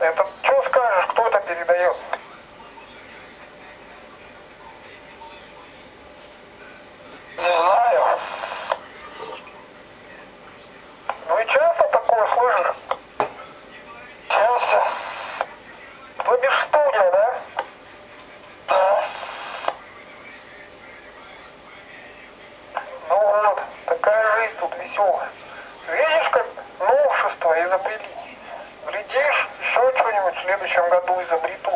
Это что скажешь, кто это передает? Не знаю. Вы часто такое слышишь? Часто? Вы без студия, да? Да. Ну вот, такая жизнь тут веселая. Видишь, как новшества изобрели? Глядишь, еще что-нибудь в следующем году изобретут.